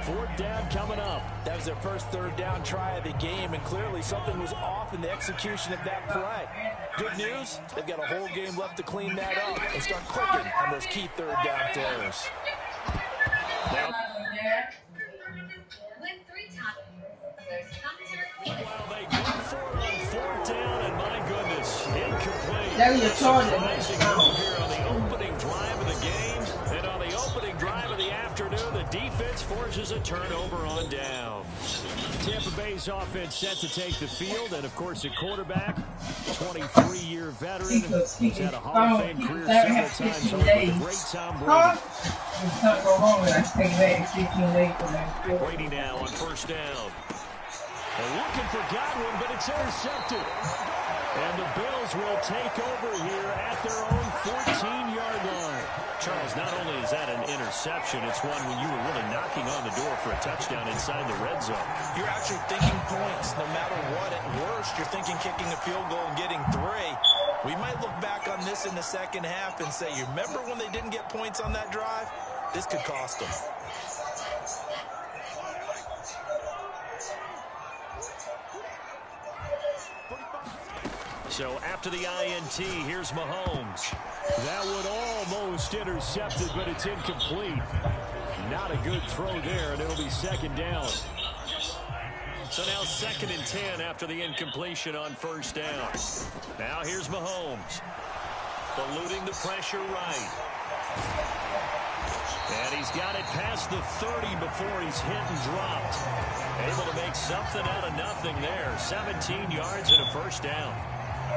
4th down coming up. That was their first 3rd down try of the game, and clearly something was off in the execution of that play. Good news, they've got a whole game left to clean that up and start clicking on those key 3rd down throws. Now, Well, they go for it on 4th down, and my goodness, incomplete. there you charge it. Surprising move here on the opening drive of the game. And on the opening drive of the afternoon, the defense forces a turnover on downs. Tampa Bay's offense set to take the field, and of course, at quarterback, 23-year veteran, who's had a Hall of Fame career several times over, the great Tom Brady. It's not go home and I take back 15 days for that. Brady now on 1st down. They're looking for Godwin, but it's intercepted. And the Bills will take over here at their own 14-yard line. Charles, not only is that an interception, it's one when you were really knocking on the door for a touchdown inside the red zone. You're actually thinking points. No matter what, at worst, you're thinking kicking a field goal and getting 3. We might look back on this in the second half and say, you remember when they didn't get points on that drive? This could cost them. So after the INT, here's Mahomes. That one almost intercepted, but it's incomplete. Not a good throw there, and it'll be 2nd down. So now 2nd and 10 after the incompletion on 1st down. Now here's Mahomes. Eluding the pressure right. And he's got it past the 30 before he's hit and dropped. Able to make something out of nothing there. 17 yards and a 1st down.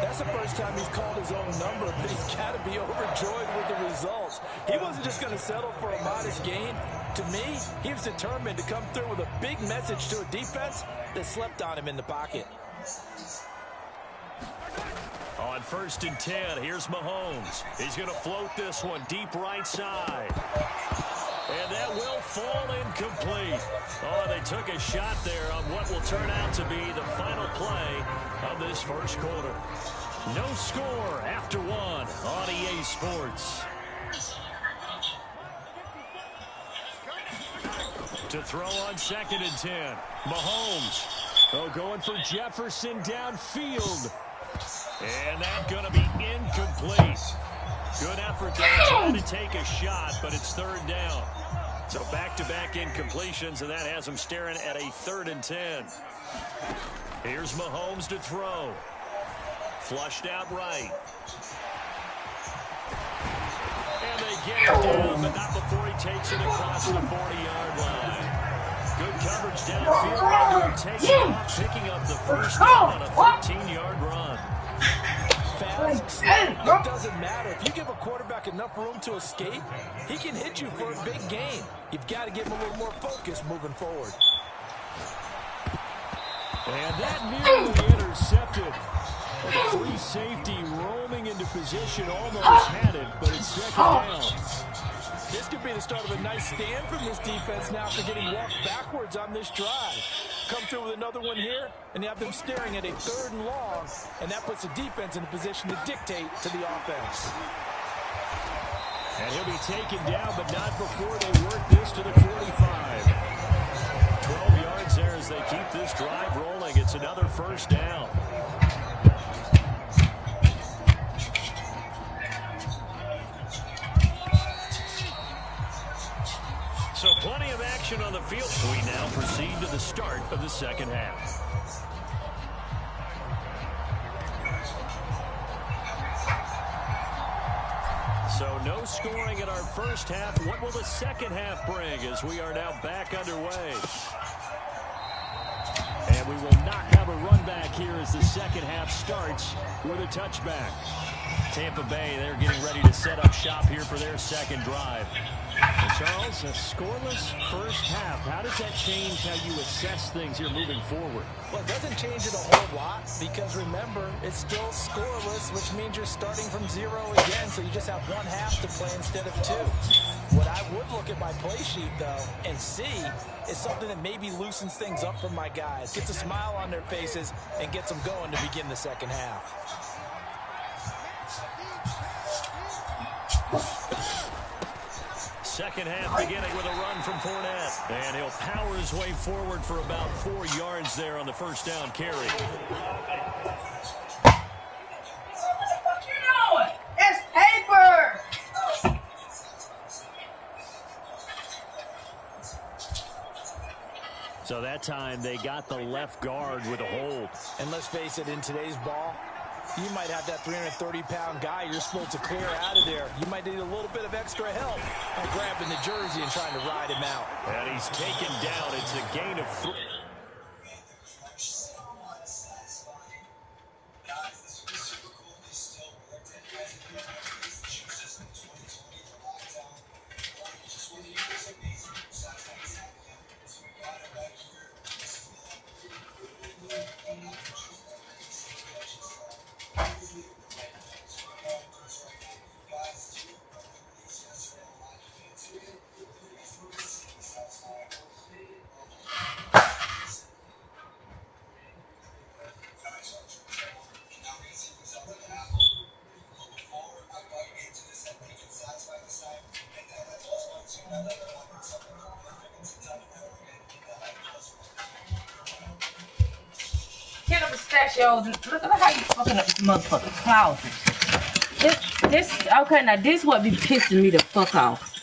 That's the first time he's called his own number, but he's got to be overjoyed with the results. He wasn't just going to settle for a modest gain. To me, he was determined to come through with a big message to a defense that slept on him in the pocket. On 1st and 10, here's Mahomes. He's going to float this one deep right side. And that will fall incomplete. Oh, they took a shot there on what will turn out to be the final play of this 1st quarter. No score after 1 on EA Sports. To throw on 2nd and 10. Mahomes. Oh, going for Jefferson downfield. And that's going to be incomplete. Good effort there, trying to take a shot, but it's 3rd down. So back-to-back incompletions, and that has him staring at a 3rd and 10. Here's Mahomes to throw. Flushed out right. And they get it down, but not before he takes it across the 40-yard line. Good coverage downfield. After taking off, picking up the 1st down on a 13-yard run. Fast, it doesn't matter. If you give a quarterback enough room to escape, he can hit you for a big gain. You've got to give him a little more focus moving forward. And that nearly intercepted. The free safety roaming into position, almost had it, but it's second down. This could be the start of a nice stand from this defense now after getting walked backwards on this drive. Come through with another one here, and you have them staring at a 3rd and long, and that puts the defense in a position to dictate to the offense. And he'll be taken down, but not before they work this to the 45. 12 yards there as they keep this drive rolling. It's another first down. So plenty of action on the field. We now proceed to the start of the second half. So no scoring in our first half. What will the second half bring as we are now back underway? And we will not have a run back here as the second half starts with a touchback. Tampa Bay, they're getting ready to set up shop here for their second drive. And Charles, a scoreless first half. How does that change how you assess things here moving forward? Well, it doesn't change it a whole lot because, remember, it's still scoreless, which means you're starting from 0 again, so you just have one half to play instead of 2. What I would look at my play sheet, though, and see is something that maybe loosens things up for my guys, gets a smile on their faces, and gets them going to begin the second half. Second half beginning with a run from Fournette. And he'll power his way forward for about 4 yards there on the first down carry. What the fuck you doing? It's paper! So that time they got the left guard with a hold. And let's face it, in today's ball, you might have that 330-pound guy you're supposed to clear out of there. You might need a little bit of extra help by grabbing the jersey and trying to ride him out. And he's taken down. It's a gain of 3. Get a pistachio. Look at how you fucking up this motherfucking closet. This okay, now this what be pissing me the fuck off.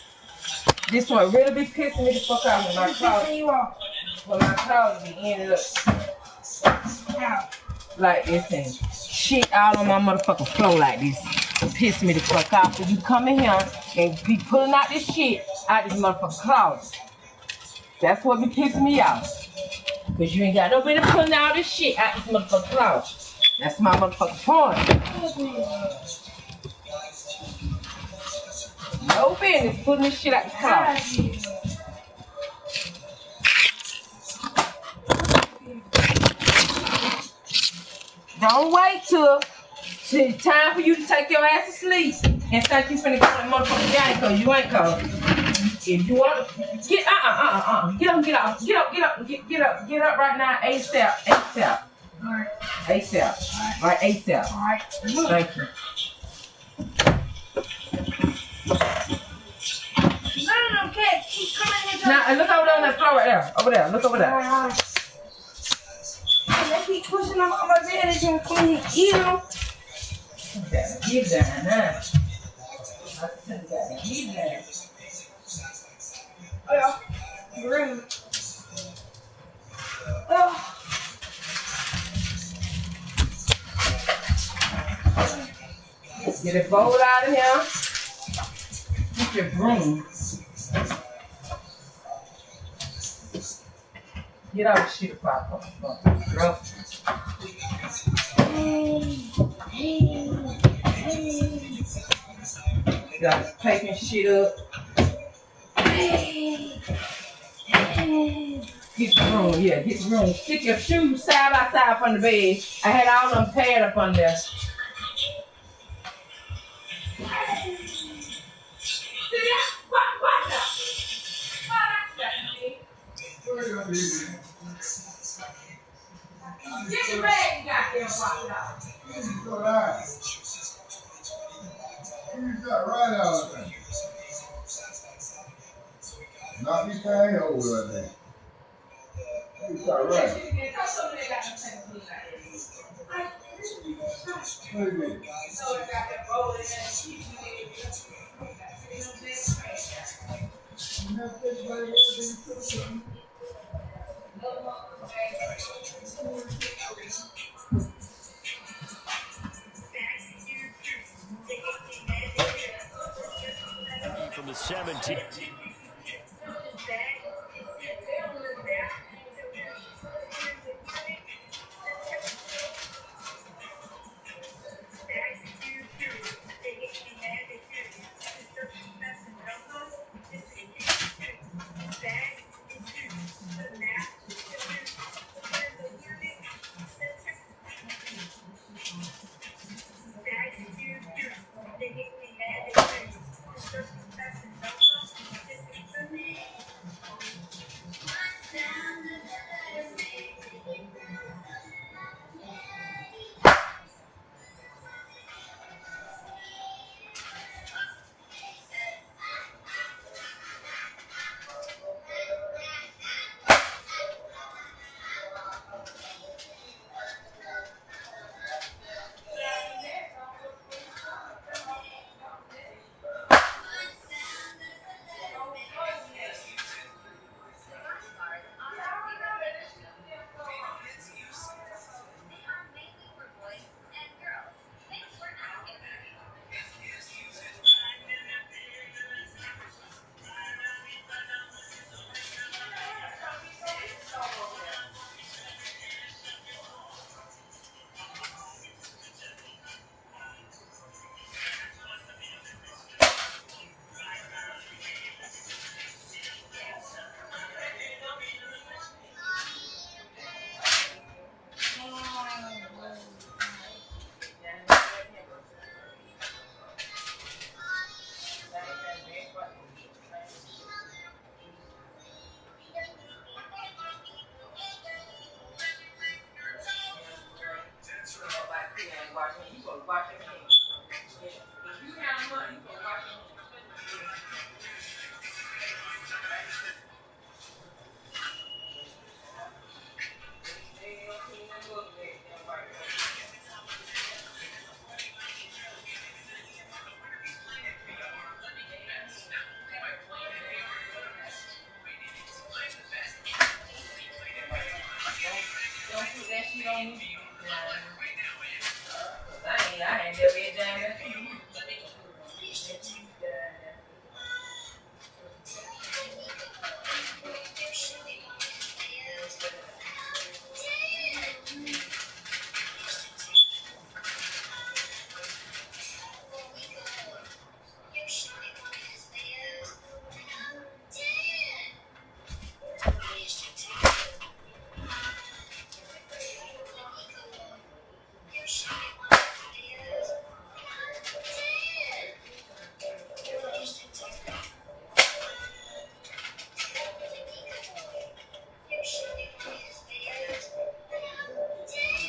This one really be pissing me the fuck off when my closet be ended up like this and shit all on my motherfucking floor like this. Piss me the fuck off. So you come in here and be pulling out this shit out this motherfucking closet. That's what be pissing me off. Cause you ain't got no business pulling all this shit out this motherfucking closet. That's my motherfucking point. No business putting this shit out the closet. Don't wait till it's time for you to take your ass to sleep and think you finna go to the motherfucking game cause you ain't coming. If you want to get get up right now, ASAP. Alright. ASAP. Alright, ASAP. Alright. Thank you. None of them cats keep coming in. Now look over there on that floor right there. Over there. Look over there. They keep pushing them on my bed and then come and eat them. Get down now. Get down. Oh yeah. Green. Oh. Get it bowl out of here. Get your broom. Get out of shit if I come. Bro. You got taking shit up. Get the room, yeah, get the room. Stick your shoes side by side from the bed. I had all them paired up on there. Get your bag, you goddamn watch out. You got right out of there. Not these things over there. You got right. What do you mean? From the 17.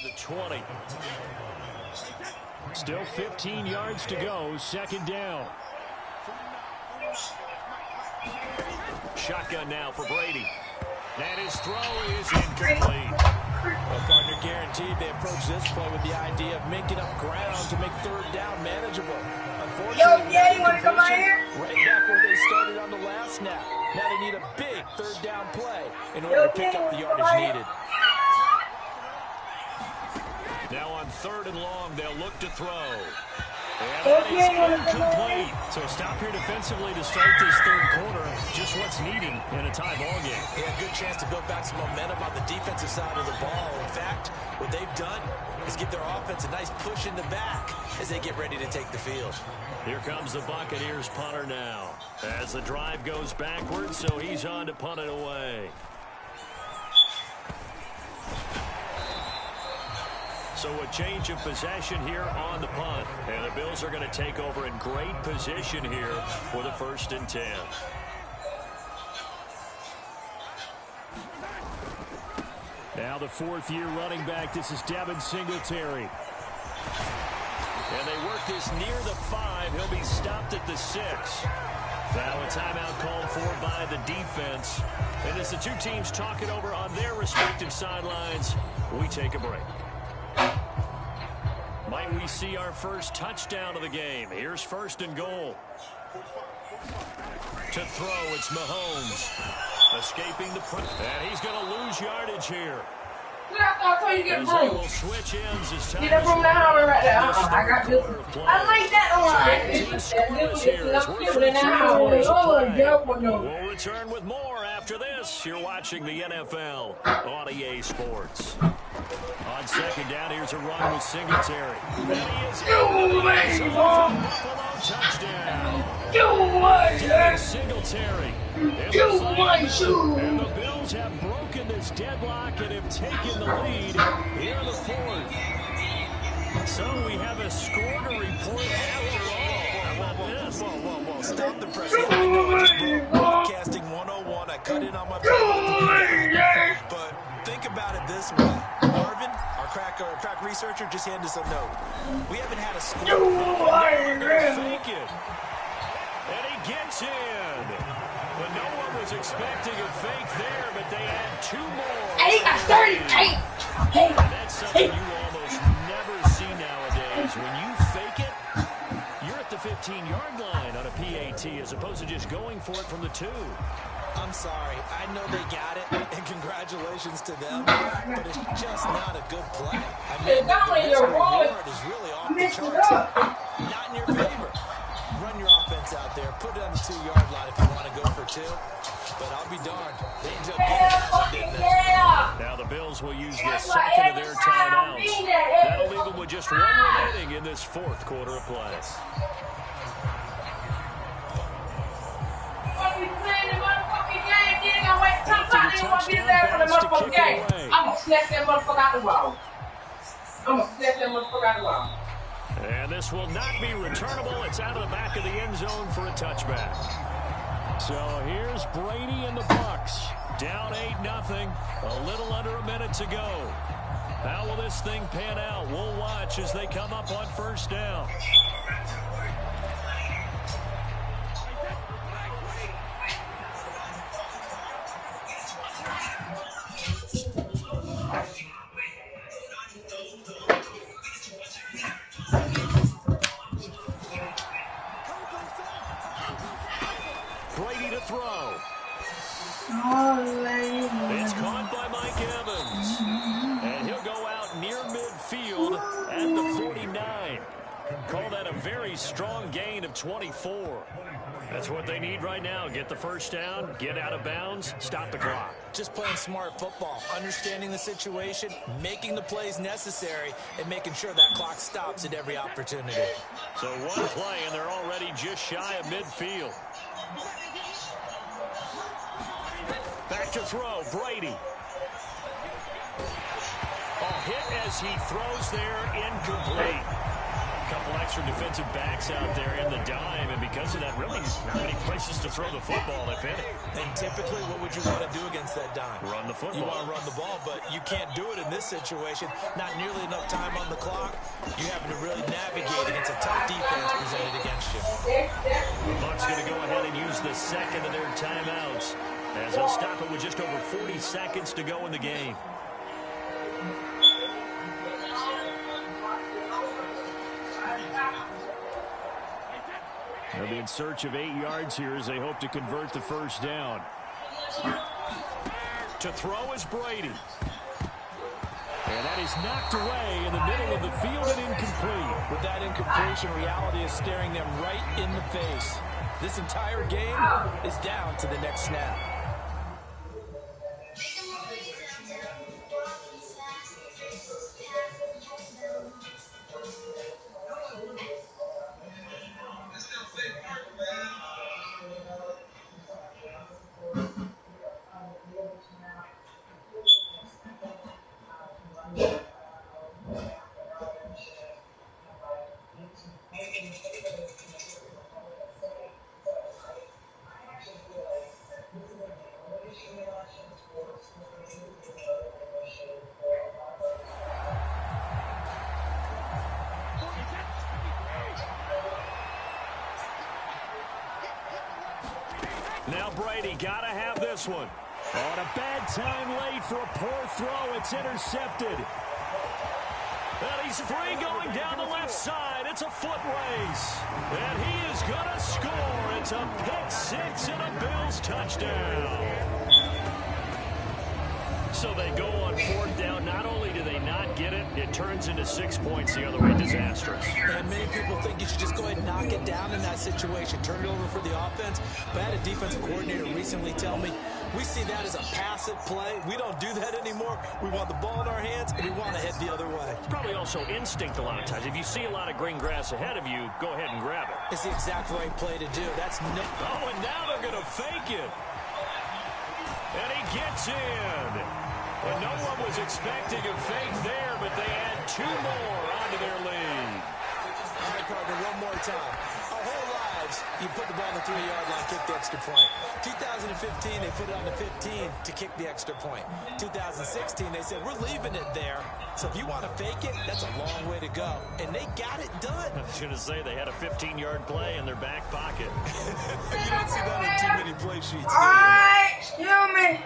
The 20. Still 15 yards to go. Second down. Shotgun now for Brady. And his throw is incomplete. Well, partner, guaranteed they approach this play with the idea of making up ground to make third down manageable. Unfortunately, you want to come out here? Right back where they started on the last snap. Now they need a big third down play in order to pick up the yardage needed. Now on third and long, they'll look to throw. And that is incomplete. So stop here defensively to start this third quarter. Just what's needed in a tie ball game. Yeah, good chance to build back some momentum on the defensive side of the ball. In fact, what they've done is give their offense a nice push in the back as they get ready to take the field. Here comes the Buccaneers punter now. As the drive goes backwards, so he's on to punt it away. So a change of possession here on the punt. And the Bills are going to take over in great position here for the 1st and 10. Now the 4th-year running back. This is Devin Singletary. And they work this near the 5. He'll be stopped at the 6. Now a timeout called for by the defense. And as the two teams talk it over on their respective sidelines, we take a break. Might we see our first touchdown of the game? Here's 1st and goal. To throw, it's Mahomes. Escaping the front. And he's going to lose yardage here. As they will switch ends as time. Get that broom down right there. I got this. I like that one. We'll return with more after this. You're watching the NFL on EA Sports. On 2nd down, here's a run with Singletary. And he is in Buffalo touchdown. Devin Singletary. And the Bills have broken this deadlock and have taken the lead here in the 4th. So we have a score to report after all. How about this? Whoa. Stop the press. I know I just broke broadcasting 101. I cut in on my phone. But think about it this way. Marvin, our crack researcher, just handed us a note. We haven't had a score. Fake it. And he gets in. But no one was expecting a fake there, but they had 2 more. Hey, he got 38. And that's something you almost never see nowadays. When you fake it, you're at the 15-yard line on a PAT as opposed to just going for it from the 2. I'm sorry. I know they got it, and congratulations to them, but it's just not a good play. I mean, the reward is really off the charts. Not in your favor. Run your offense out there. Put it on the 2-yard line if you want to go for 2. But I'll be darned. They ended up getting that, didn't they? Now the Bills will use the 2nd of their timeouts. That'll leave them with just 1 remaining in this 4th quarter of play. After the touchdown pass to kick it away. I'm going to snatch that motherfucker out the wall. And this will not be returnable. It's out of the back of the end zone for a touchback. So here's Brady and the Bucks. Down 8-0. A little under a minute to go. How will this thing pan out? We'll watch as they come up on 1st down. Brady to throw. It's caught by Mike Evans. And he'll go out near midfield at the 49. Call that a very strong gain of 24. That's what they need right now. Get the 1st down, get out of bounds, stop the clock. Just playing smart football, understanding the situation, making the plays necessary, and making sure that clock stops at every opportunity. So 1 play, and they're already just shy of midfield. Back to throw, Brady. Hit as he throws there, incomplete. A couple extra defensive backs out there in the dime, and because of that, really not many places to throw the football, if any. And typically, what would you want to do against that dime? Run the football. You want to run the ball, but you can't do it in this situation. Not nearly enough time on the clock. You're having to really navigate against a tough defense presented against you. The Bucs going to go ahead and use the 2nd of their timeouts, as they'll stop it with just over 40 seconds to go in the game. They'll be in search of 8 yards here as they hope to convert the 1st down. To throw is Brady. And that is knocked away in the middle of the field and incomplete. With that incompletion, reality is staring them right in the face. This entire game is down to the next snap. Now Brady got to have this one. On a bad time late for a poor throw. It's intercepted. And he's free going down the left side. It's a foot race. And he is going to score. It's a pick six and a Bills touchdown. So they go on fourth down. Not only do they not get it, it turns into 6 points the other way. Disastrous. And many people think you should just go ahead and knock it down in that situation. Turn it over for the offense. But I had a defensive coordinator recently tell me, we see that as a passive play. We don't do that anymore. We want the ball in our hands, and we want to head the other way. It's probably also instinct a lot of times. If you see a lot of green grass ahead of you, go ahead and grab it. It's the exact right play to do. That's no. Oh, and now they're going to fake it. And he gets in. And no one was expecting a fake there, but they add 2 more onto their lead. All right, partner, one more time. Our whole lives, you put the ball on the 3-yard line, kick the extra point. 2015, they put it on the 15 to kick the extra point. 2016, they said, we're leaving it there. So if you want to fake it, that's a long way to go. And they got it done. I was going to say, they had a 15-yard play in their back pocket. You don't see that on too many play sheets, do you? All right, excuse me.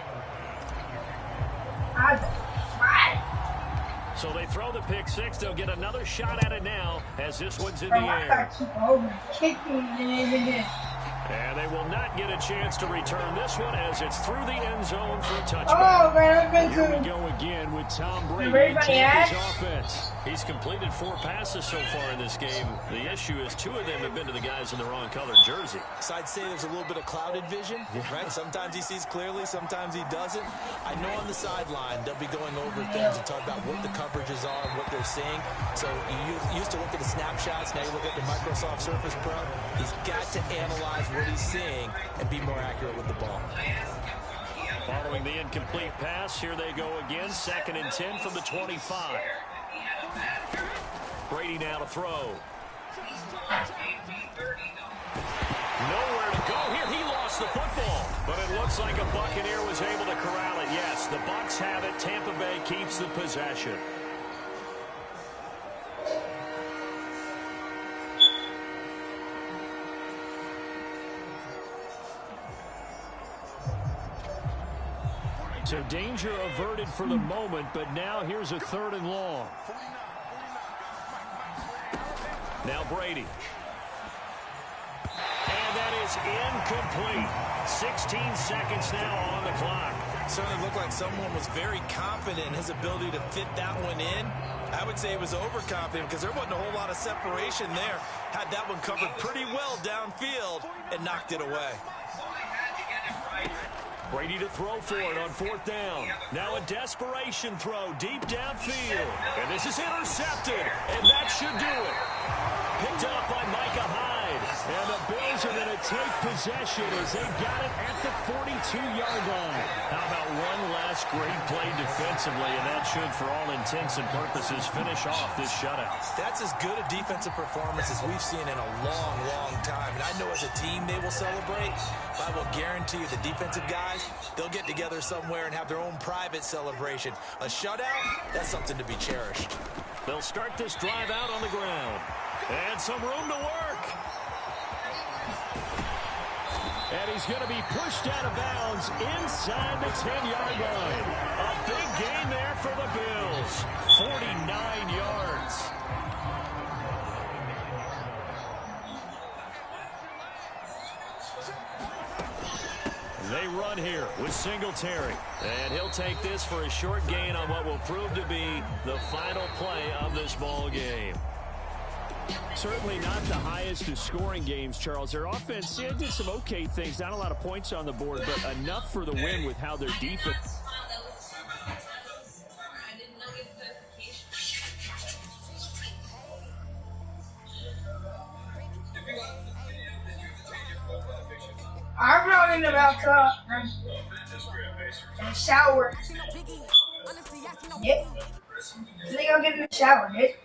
So they throw the pick six. They'll get another shot at it now as this one's in the air. And they will not get a chance to return this one as it's through the end zone for a touchdown. Oh, man, Here we go again with Tom Brady and Tampa's offense. He's completed 4 passes so far in this game. The issue is 2 of them have been to the guys in the wrong colored jersey. So I'd say there's a little bit of clouded vision, right? Sometimes he sees clearly, sometimes he doesn't. I know on the sideline they'll be going over things and talk about what the coverages are and what they're seeing. So you used to look at the snapshots, now you look at the Microsoft Surface Pro. He's got to analyze what he's seeing and be more accurate with the ball. Following the incomplete pass, here they go again. 2nd and 10 from the 25. Brady now to throw. Nowhere to go here. He lost the football. But it looks like a Buccaneer was able to corral it. Yes, the Bucs have it. Tampa Bay keeps the possession. So danger averted for the moment, but now here's a 3rd and long. Now Brady. And that is incomplete. 16 seconds now on the clock. Certainly looked like someone was very confident in his ability to fit that one in. I would say he was overconfident because there wasn't a whole lot of separation there. Had that one covered pretty well downfield and knocked it away. Brady to throw for it on 4th down. Now a desperation throw deep downfield. And this is intercepted. And that should do it. Picked up by Micah Hyde. And the Bills are going to take possession as they got it at the 42-yard line. How about one last great play defensively, and that should, for all intents and purposes, finish off this shutout. That's as good a defensive performance as we've seen in a long, long time. And I know as a team they will celebrate, but I will guarantee you the defensive guys, they'll get together somewhere and have their own private celebration. A shutout, that's something to be cherished. They'll start this drive out on the ground. And some room to work. And he's going to be pushed out of bounds inside the 10-yard line. A big gain there for the Bills. 49 yards. They run here with Singletary. And he'll take this for a short gain on what will prove to be the final play of this ball game. Certainly not the highest of scoring games, Charles. Their offense did some okay things. Not a lot of points on the board, but enough for the win with how their defense. I'm running about and shower. Yeah. So they gonna get in the shower, dude.